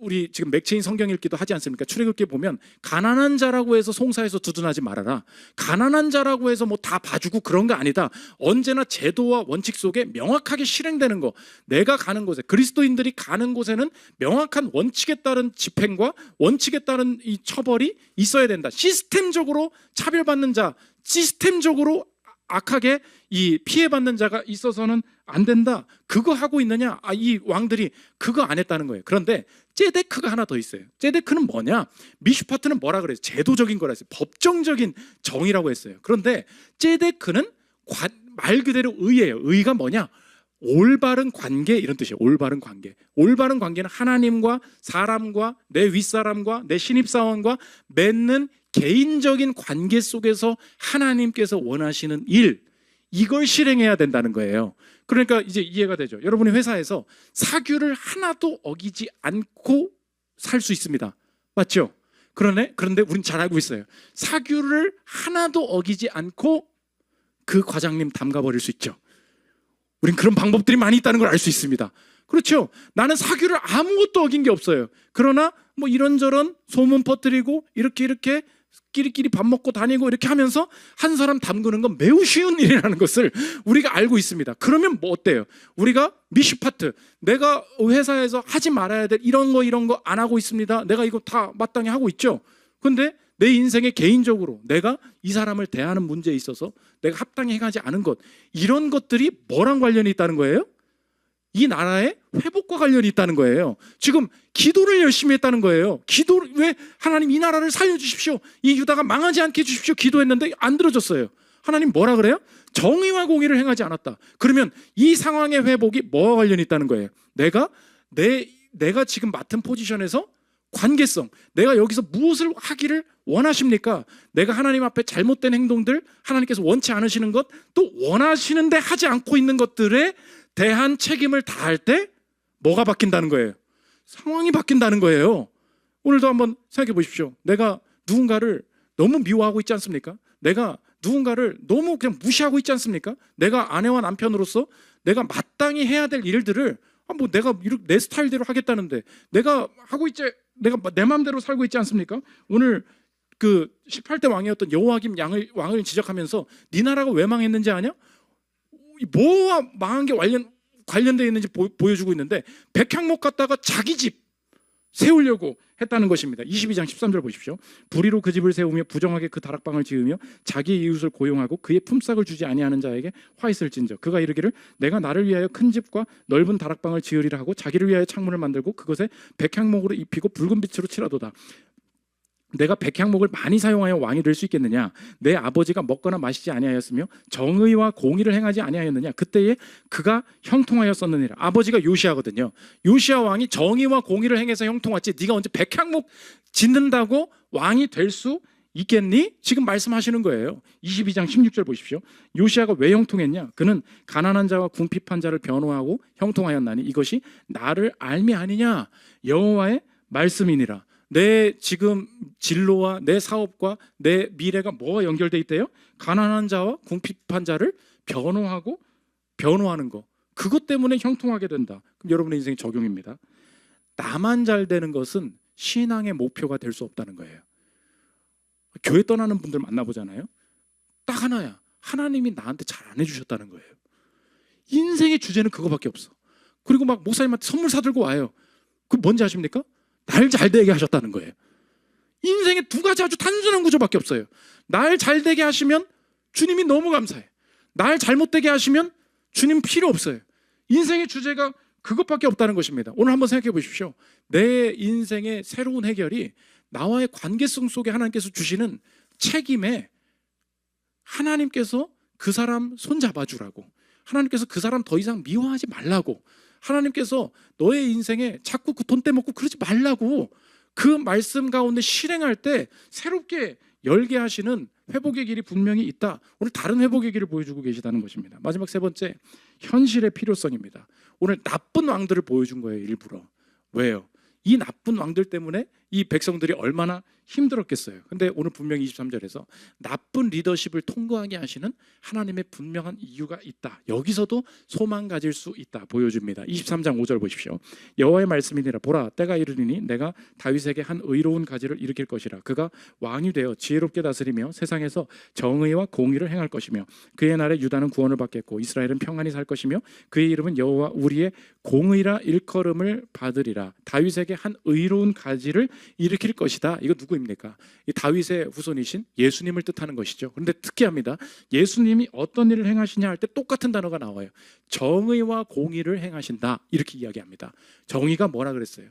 우리 지금 맥체인 성경 읽기도 하지 않습니까? 출애굽기 보면 가난한 자라고 해서 송사해서 두둔하지 말아라. 가난한 자라고 해서 다 봐주고 그런 거 아니다. 언제나 제도와 원칙 속에 명확하게 실행되는 거. 내가 가는 곳에, 그리스도인들이 가는 곳에는 명확한 원칙에 따른 집행과 원칙에 따른 이 처벌이 있어야 된다. 시스템적으로 차별받는 자, 시스템적으로 악하게 이 피해받는 자가 있어서는 안 된다. 그거 하고 있느냐? 이 왕들이 그거 안 했다는 거예요. 그런데 ጼ데크가 하나 더 있어요. ጼ데크는 뭐냐? 미슈파트는 뭐라 그래요? 제도적인 거라 했어요. 법정적인 정의라고 했어요. 그런데 ጼ데크는 말 그대로 의예요. 의가 뭐냐? 올바른 관계, 이런 뜻이에요. 올바른 관계. 올바른 관계는 하나님과 사람과 내 윗사람과 내 신입사원과 맺는 개인적인 관계 속에서 하나님께서 원하시는 일, 이걸 실행해야 된다는 거예요. 그러니까 이제 이해가 되죠. 여러분이 회사에서 사규를 하나도 어기지 않고 살 수 있습니다. 맞죠? 그런데 우린 잘 알고 있어요. 사규를 하나도 어기지 않고 그 과장님 담가버릴 수 있죠. 우린 그런 방법들이 많이 있다는 걸 알 수 있습니다. 그렇죠? 나는 사규를 아무것도 어긴 게 없어요. 그러나 뭐 이런저런 소문 퍼뜨리고 이렇게 끼리끼리 밥 먹고 다니고 이렇게 하면서 한 사람 담그는 건 매우 쉬운 일이라는 것을 우리가 알고 있습니다. 그러면 뭐 어때요? 우리가 미슈파트, 내가 회사에서 하지 말아야 될 이런 거 안 하고 있습니다. 내가 이거 다 마땅히 하고 있죠. 근데 내 인생에 개인적으로 내가 이 사람을 대하는 문제에 있어서 내가 합당히 행하지 않은 것, 이런 것들이 뭐랑 관련이 있다는 거예요? 이 나라의 회복과 관련이 있다는 거예요. 지금 기도를 열심히 했다는 거예요. 왜 하나님 이 나라를 살려주십시오, 이 유다가 망하지 않게 해주십시오 기도했는데 안 들어줬어요. 하나님 뭐라 그래요? 정의와 공의를 행하지 않았다. 그러면 이 상황의 회복이 뭐와 관련이 있다는 거예요? 내가 지금 맡은 포지션에서 관계성, 내가 여기서 무엇을 하기를 원하십니까? 내가 하나님 앞에 잘못된 행동들, 하나님께서 원치 않으시는 것, 또 원하시는데 하지 않고 있는 것들에 대한 책임을 다할 때 뭐가 바뀐다는 거예요? 상황이 바뀐다는 거예요. 오늘도 한번 생각해 보십시오. 내가 누군가를 너무 미워하고 있지 않습니까? 내가 누군가를 너무 그냥 무시하고 있지 않습니까? 내가 아내와 남편으로서 내가 마땅히 해야 될 일들을 내가 내 스타일대로 하겠다는데 내가 내가 내 마음대로 살고 있지 않습니까? 오늘 그 18대 왕이었던 여호와김 왕을 지적하면서 네 나라가 왜 망했는지 아냐? 뭐와 망한 게 관련되어 있는지 보여주고 있는데 백향목 갖다가 자기 집 세우려고 했다는 것입니다. 22장 13절 보십시오. 불의로 그 집을 세우며 부정하게 그 다락방을 지으며 자기의 이웃을 고용하고 그의 품삯을 주지 아니하는 자에게 화 있을진저 그가 이르기를 내가 나를 위하여 큰 집과 넓은 다락방을 지으리라 하고 자기를 위하여 창문을 만들고 그것에 백향목으로 입히고 붉은 빛으로 칠하도다. 내가 백향목을 많이 사용하여 왕이 될 수 있겠느냐? 내 아버지가 먹거나 마시지 아니하였으며 정의와 공의를 행하지 아니하였느냐? 그때에 그가 형통하였었느니라. 아버지가 요시아거든요. 요시아 왕이 정의와 공의를 행해서 형통했지 네가 언제 백향목 짓는다고 왕이 될 수 있겠니? 지금 말씀하시는 거예요. 22장 16절 보십시오. 요시아가 왜 형통했냐? 그는 가난한 자와 궁핍한 자를 변호하고 형통하였나니 이것이 나를 알미 아니냐? 여호와의 말씀이니라. 내 지금 진로와 내 사업과 내 미래가 뭐가 연결돼 있대요? 가난한 자와 궁핍한 자를 변호하는 거, 그것 때문에 형통하게 된다. 그럼 여러분의 인생의 적용입니다. 나만 잘 되는 것은 신앙의 목표가 될 수 없다는 거예요. 교회 떠나는 분들 만나보잖아요. 딱 하나야. 하나님이 나한테 잘 안 해주셨다는 거예요. 인생의 주제는 그거밖에 없어. 그리고 막 목사님한테 선물 사들고 와요. 그 뭔지 아십니까? 날 잘되게 하셨다는 거예요. 인생에 두 가지 아주 단순한 구조밖에 없어요. 날 잘되게 하시면 주님이 너무 감사해. 날 잘못되게 하시면 주님 필요 없어요. 인생의 주제가 그것밖에 없다는 것입니다. 오늘 한번 생각해 보십시오. 내 인생의 새로운 해결이 나와의 관계성 속에 하나님께서 주시는 책임에 하나님께서 그 사람 손잡아주라고, 하나님께서 그 사람 더 이상 미워하지 말라고, 하나님께서 너의 인생에 자꾸 그 돈 떼먹고 그러지 말라고, 그 말씀 가운데 실행할 때 새롭게 열게 하시는 회복의 길이 분명히 있다. 오늘 다른 회복의 길을 보여주고 계시다는 것입니다. 마지막 세 번째, 현실의 필요성입니다. 오늘 나쁜 왕들을 보여준 거예요, 일부러. 왜요? 이 나쁜 왕들 때문에 이 백성들이 얼마나 힘들었겠어요. 근데 오늘 분명히 23절에서 나쁜 리더십을 통과하게 하시는 하나님의 분명한 이유가 있다. 여기서도 소망 가질 수 있다 보여줍니다. 23장 5절 보십시오. 여호와의 말씀이니라. 보라, 때가 이르리니 내가 다윗에게 한 의로운 가지를 일으킬 것이라. 그가 왕이 되어 지혜롭게 다스리며 세상에서 정의와 공의를 행할 것이며 그의 날에 유다는 구원을 받겠고 이스라엘은 평안히 살 것이며 그의 이름은 여호와 우리의 공의라 일컬음을 받으리라. 다윗에게 한 의로운 가지를 일으킬 것이다. 이거 누구입니까? 이 다윗의 후손이신 예수님을 뜻하는 것이죠. 그런데 특이합니다. 예수님이 어떤 일을 행하시냐 할 때 똑같은 단어가 나와요. 정의와 공의를 행하신다. 이렇게 이야기합니다. 정의가 뭐라 그랬어요?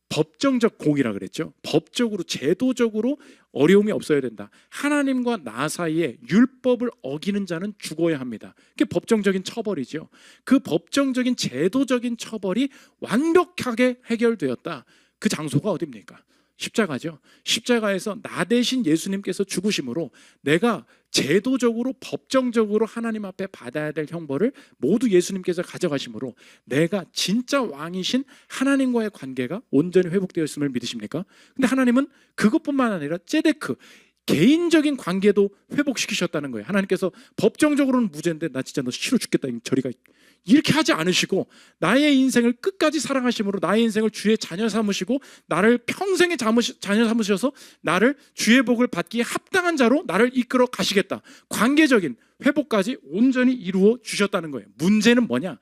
법정적 공의라 그랬죠. 법적으로 제도적으로 어려움이 없어야 된다. 하나님과 나 사이에 율법을 어기는 자는 죽어야 합니다. 그게 법정적인 처벌이죠. 그 법정적인 제도적인 처벌이 완벽하게 해결되었다. 그 장소가 어디입니까? 십자가죠. 십자가에서 나 대신 예수님께서 죽으심으로 내가 제도적으로 법정적으로 하나님 앞에 받아야 될 형벌을 모두 예수님께서 가져가심으로 내가 진짜 왕이신 하나님과의 관계가 온전히 회복되었음을 믿으십니까? 근데 하나님은 그것뿐만 아니라 ጼ데크 개인적인 관계도 회복시키셨다는 거예요. 하나님께서 법정적으로는 무죄인데 나 진짜 너 싫어 죽겠다 저리가 이렇게 하지 않으시고 나의 인생을 끝까지 사랑하심으로 나의 인생을 주의 자녀 삼으시고 나를 평생의 자녀 삼으셔서 나를 주의 복을 받기에 합당한 자로 나를 이끌어 가시겠다. 관계적인 회복까지 온전히 이루어 주셨다는 거예요. 문제는 뭐냐?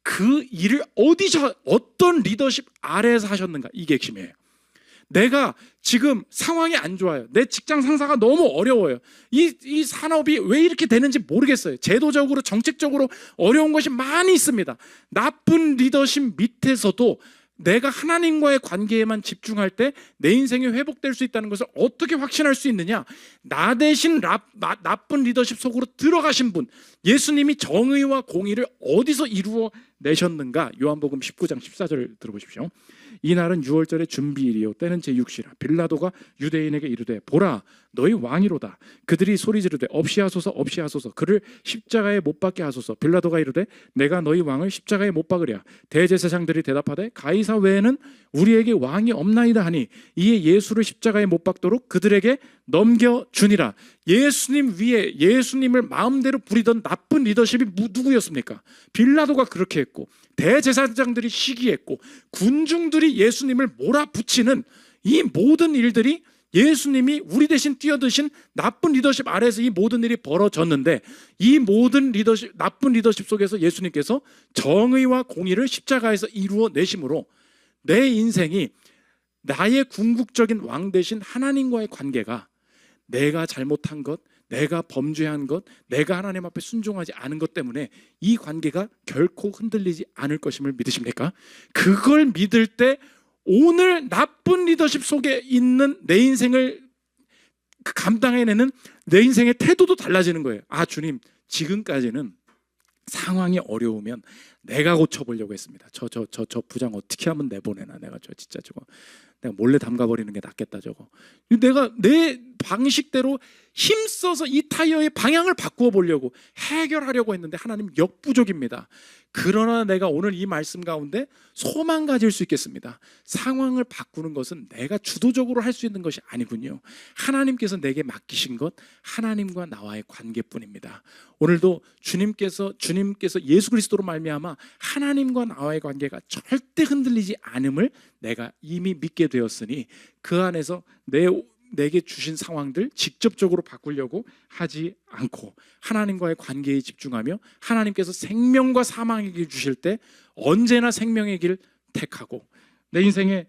그 일을 어디서 어떤 리더십 아래에서 하셨는가? 이게 핵심이에요. 내가 지금 상황이 안 좋아요. 내 직장 상사가 너무 어려워요. 이 산업이 왜 이렇게 되는지 모르겠어요. 제도적으로 정책적으로 어려운 것이 많이 있습니다. 나쁜 리더십 밑에서도 내가 하나님과의 관계에만 집중할 때 내 인생이 회복될 수 있다는 것을 어떻게 확신할 수 있느냐? 나 대신 나쁜 리더십 속으로 들어가신 분, 예수님이 정의와 공의를 어디서 이루어 내셨는가? 요한복음 19장 14절을 들어보십시오. 이날은 유월절의 준비일이요 때는 제6시라. 빌라도가 유대인에게 이르되 보라 너희 왕이로다. 그들이 소리 지르되 없이 하소서 없이 하소서. 그를 십자가에 못 박게 하소서. 빌라도가 이르되 내가 너희 왕을 십자가에 못 박으랴. 대제사장들이 대답하되 가이사 외에는 우리에게 왕이 없나이다 하니 이에 예수를 십자가에 못 박도록 그들에게 넘겨주니라. 예수님 위에 예수님을 마음대로 부리던 나쁜 리더십이 누구였습니까? 빌라도가 그렇게 했고 대제사장들이 시기했고 군중들이 예수님을 몰아붙이는 이 모든 일들이 예수님이 우리 대신 뛰어드신 나쁜 리더십 아래에서 이 모든 일이 벌어졌는데 이 모든 리더십, 나쁜 리더십 속에서 예수님께서 정의와 공의를 십자가에서 이루어 내심으로 내 인생이 나의 궁극적인 왕 대신 하나님과의 관계가 내가 잘못한 것, 내가 범죄한 것, 내가 하나님 앞에 순종하지 않은 것 때문에 이 관계가 결코 흔들리지 않을 것임을 믿으십니까? 그걸 믿을 때 오늘 나쁜 리더십 속에 있는 내 인생을 감당해내는 내 인생의 태도도 달라지는 거예요. 아, 주님, 지금까지는 상황이 어려우면 내가 고쳐보려고 했습니다. 저 부장 어떻게 하면 내보내나. 내가 진짜 저거 내가 몰래 담가버리는 게 낫겠다. 저거 내가 내 방식대로 힘써서 이 타이어의 방향을 바꾸어 보려고 해결하려고 했는데 하나님 역부족입니다. 그러나 내가 오늘 이 말씀 가운데 소망 가질 수 있겠습니다. 상황을 바꾸는 것은 내가 주도적으로 할 수 있는 것이 아니군요. 하나님께서 내게 맡기신 것, 하나님과 나와의 관계뿐입니다. 오늘도 주님께서 예수 그리스도로 말미암아 하나님과 나와의 관계가 절대 흔들리지 않음을 내가 이미 믿게 되었으니 그 안에서 내게 주신 상황들 직접적으로 바꾸려고 하지 않고 하나님과의 관계에 집중하며 하나님께서 생명과 사망의 길 주실 때 언제나 생명의 길 택하고 내 인생에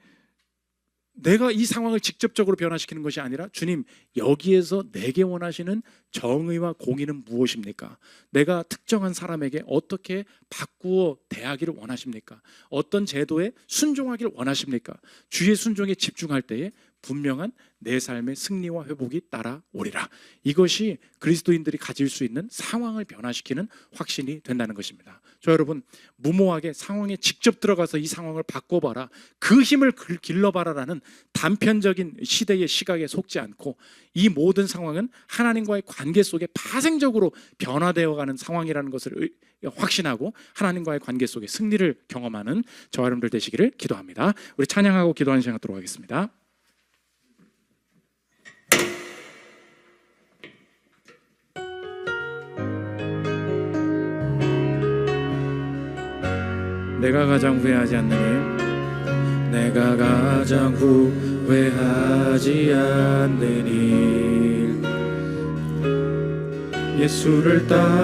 내가 이 상황을 직접적으로 변화시키는 것이 아니라 주님, 여기에서 내게 원하시는 정의와 공의는 무엇입니까? 내가 특정한 사람에게 어떻게 바꾸어 대하기를 원하십니까? 어떤 제도에 순종하기를 원하십니까? 주의 순종에 집중할 때에 분명한 내 삶의 승리와 회복이 따라오리라. 이것이 그리스도인들이 가질 수 있는 상황을 변화시키는 확신이 된다는 것입니다. 저 여러분, 무모하게 상황에 직접 들어가서 이 상황을 바꿔봐라, 그 힘을 길러봐라라는 단편적인 시대의 시각에 속지 않고 이 모든 상황은 하나님과의 관계 속에 파생적으로 변화되어가는 상황이라는 것을 확신하고 하나님과의 관계 속에 승리를 경험하는 저와 여러분들 되시기를 기도합니다. 우리 찬양하고 기도하는 시간 갖도록 하겠습니다. 내가 가장 후회하지 않는 일, 내가 가장 후회하지 않는 일, 예수를 따르는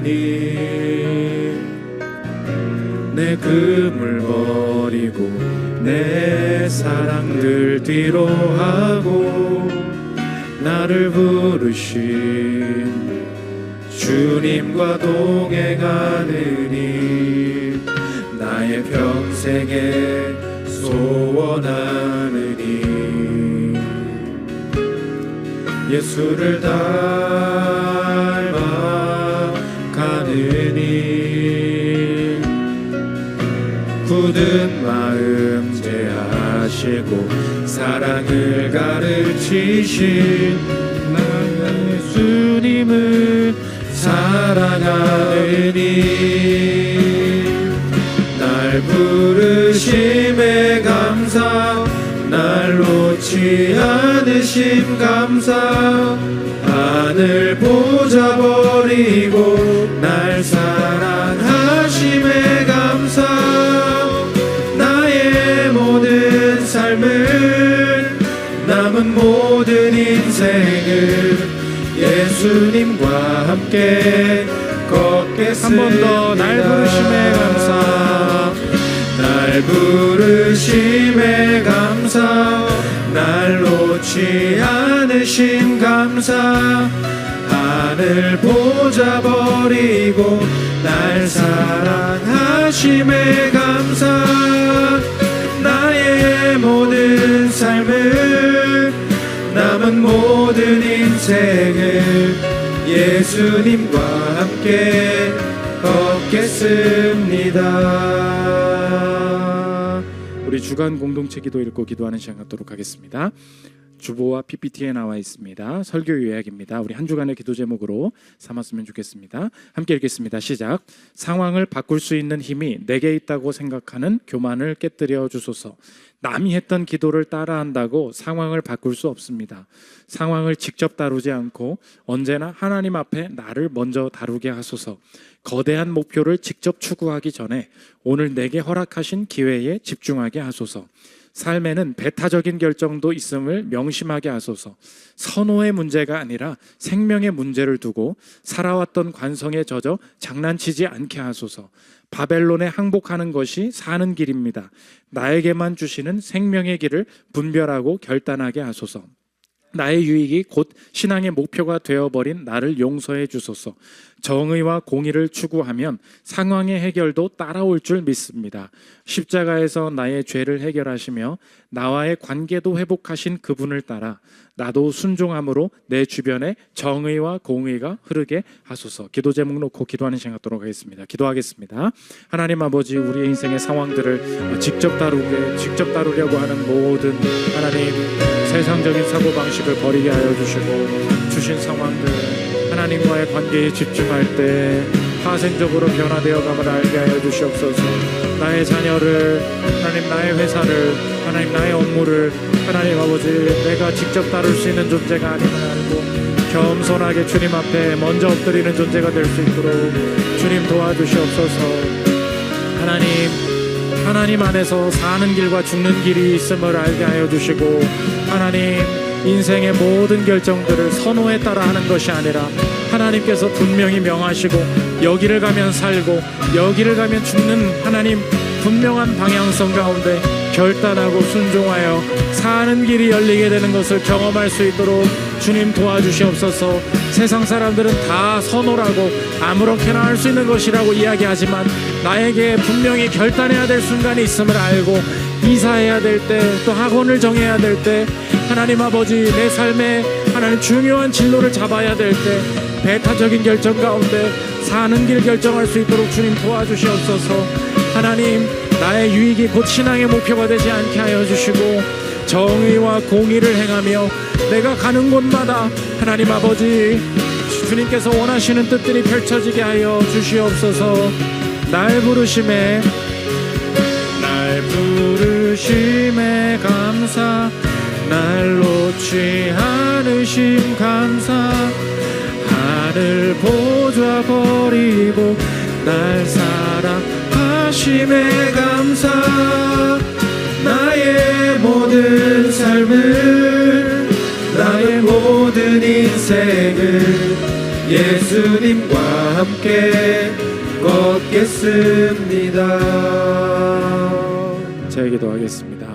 일, 내 금을 사랑들 뒤로 하고 나를 부르신 주님과 동행하느니 나의 평생에 소원하느니 예수를 닮아가느니 굳은 마음 제하시고 사랑을 가르치신 나의 예수님을 사랑하느니 날 부르심에 감사 날 놓지 않으심 감사 하늘 보좌 버리고 날 사랑하심에 감사 나의 모든 삶을 남은 모든 인생을 예수님과 함께 걷겠습니다. 한 번 더 날 부르심에 감사 날 부르심에 감사 날 놓지 않으심 감사 하늘 보좌 버리고 날 사랑하심에 감사 나의 모든 삶을 남은 모든 인생을 예수님과 함께 걷겠습니다. 우리 주간 공동체 기도 읽고 기도하는 시간 갖도록 하겠습니다. 주보와 PPT에 나와 있습니다. 설교 요약입니다. 우리 한 주간의 기도 제목으로 삼았으면 좋겠습니다. 함께 읽겠습니다. 시작. 상황을 바꿀 수 있는 힘이 내게 있다고 생각하는 교만을 깨뜨려 주소서. 남이 했던 기도를 따라한다고 상황을 바꿀 수 없습니다. 상황을 직접 다루지 않고 언제나 하나님 앞에 나를 먼저 다루게 하소서. 거대한 목표를 직접 추구하기 전에 오늘 내게 허락하신 기회에 집중하게 하소서. 삶에는 배타적인 결정도 있음을 명심하게 하소서. 선호의 문제가 아니라 생명의 문제를 두고 살아왔던 관성에 젖어 장난치지 않게 하소서. 바벨론에 항복하는 것이 사는 길입니다. 나에게만 주시는 생명의 길을 분별하고 결단하게 하소서. 나의 유익이 곧 신앙의 목표가 되어버린 나를 용서해 주소서. 정의와 공의를 추구하면 상황의 해결도 따라올 줄 믿습니다. 십자가에서 나의 죄를 해결하시며 나와의 관계도 회복하신 그분을 따라 나도 순종함으로 내 주변에 정의와 공의가 흐르게 하소서. 기도 제목 놓고 기도하는 시간 갖도록 하겠습니다. 기도하겠습니다. 하나님 아버지, 우리의 인생의 상황들을 직접 다루려고 하는 모든 하나님 세상적인 사고방식을 버리게 하여 주시고 주신 상황들 하나님과의 관계에 집중할 때 파생적으로 변화되어 감을 알게 하여 주시옵소서. 나의 자녀를 하나님, 나의 회사를 하나님, 나의 업무를 하나님 아버지 내가 직접 다룰 수 있는 존재가 아님을 알고 겸손하게 주님 앞에 먼저 엎드리는 존재가 될 수 있도록 주님 도와주시옵소서. 하나님 안에서 사는 길과 죽는 길이 있음을 알게 하여 주시고 하나님, 인생의 모든 결정들을 선호에 따라 하는 것이 아니라 하나님께서 분명히 명하시고 여기를 가면 살고 여기를 가면 죽는 하나님 분명한 방향성 가운데 결단하고 순종하여 사는 길이 열리게 되는 것을 경험할 수 있도록 주님 도와주시옵소서. 세상 사람들은 다 선호라고 아무렇게나 할 수 있는 것이라고 이야기하지만 나에게 분명히 결단해야 될 순간이 있음을 알고 이사해야 될 때, 또 학원을 정해야 될 때, 하나님 아버지 내 삶에 하나님 중요한 진로를 잡아야 될 때 배타적인 결정 가운데 사는 길 결정할 수 있도록 주님 도와주시옵소서. 하나님, 나의 유익이 곧 신앙의 목표가 되지 않게 하여 주시고 정의와 공의를 행하며 내가 가는 곳마다 하나님 아버지 주님께서 원하시는 뜻들이 펼쳐지게 하여 주시옵소서. 날 부르심에 감사 날 놓지 않으심 감사 하늘 보좌 버리고 날 사랑하심에 감사 나의 모든 삶을 나의 모든 인생을 예수님과 함께 걷겠습니다. 제가 기도하겠습니다.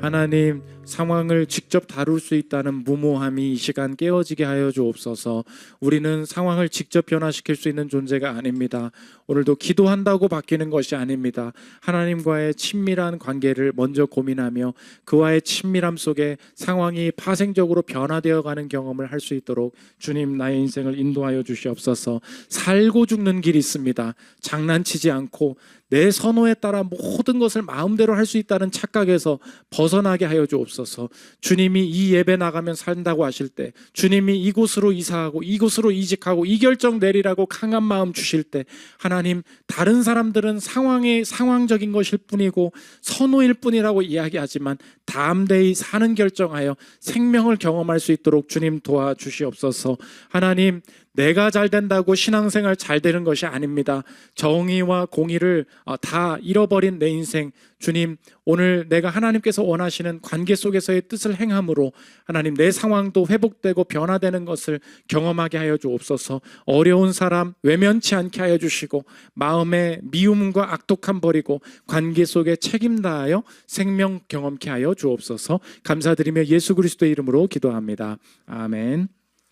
하나님, 상황을 직접 다룰 수 있다는 무모함이 이 시간 깨어지게 하여 주옵소서. 우리는 상황을 직접 변화시킬 수 있는 존재가 아닙니다. 오늘도 기도한다고 바뀌는 것이 아닙니다. 하나님과의 친밀한 관계를 먼저 고민하며 그와의 친밀함 속에 상황이 파생적으로 변화되어 가는 경험을 할 수 있도록 주님, 나의 인생을 인도하여 주시옵소서. 살고 죽는 길이 있습니다. 장난치지 않고 내 선호에 따라 모든 것을 마음대로 할 수 있다는 착각에서 벗어나게 하여 주옵소서. 주님이 이 예배 나가면 산다고 하실 때, 주님이 이곳으로 이사하고 이곳으로 이직하고 이 결정 내리라고 강한 마음 주실 때, 하나님, 다른 사람들은 상황이 상황적인 것일 뿐이고 선호일 뿐이라고 이야기하지만 담대히 사는 결정하여 생명을 경험할 수 있도록 주님 도와주시옵소서. 하나님, 내가 잘 된다고 신앙생활 잘 되는 것이 아닙니다. 정의와 공의를 다 잃어버린 내 인생, 주님, 오늘 내가 하나님께서 원하시는 관계 속에서의 뜻을 행함으로 하나님, 내 상황도 회복되고 변화되는 것을 경험하게 하여 주옵소서. 어려운 사람 외면치 않게 하여 주시고 마음의 미움과 악독함 버리고 관계 속에 책임 다하여 생명 경험케 하여 주옵소서. 감사드리며 예수 그리스도의 이름으로 기도합니다. 아멘.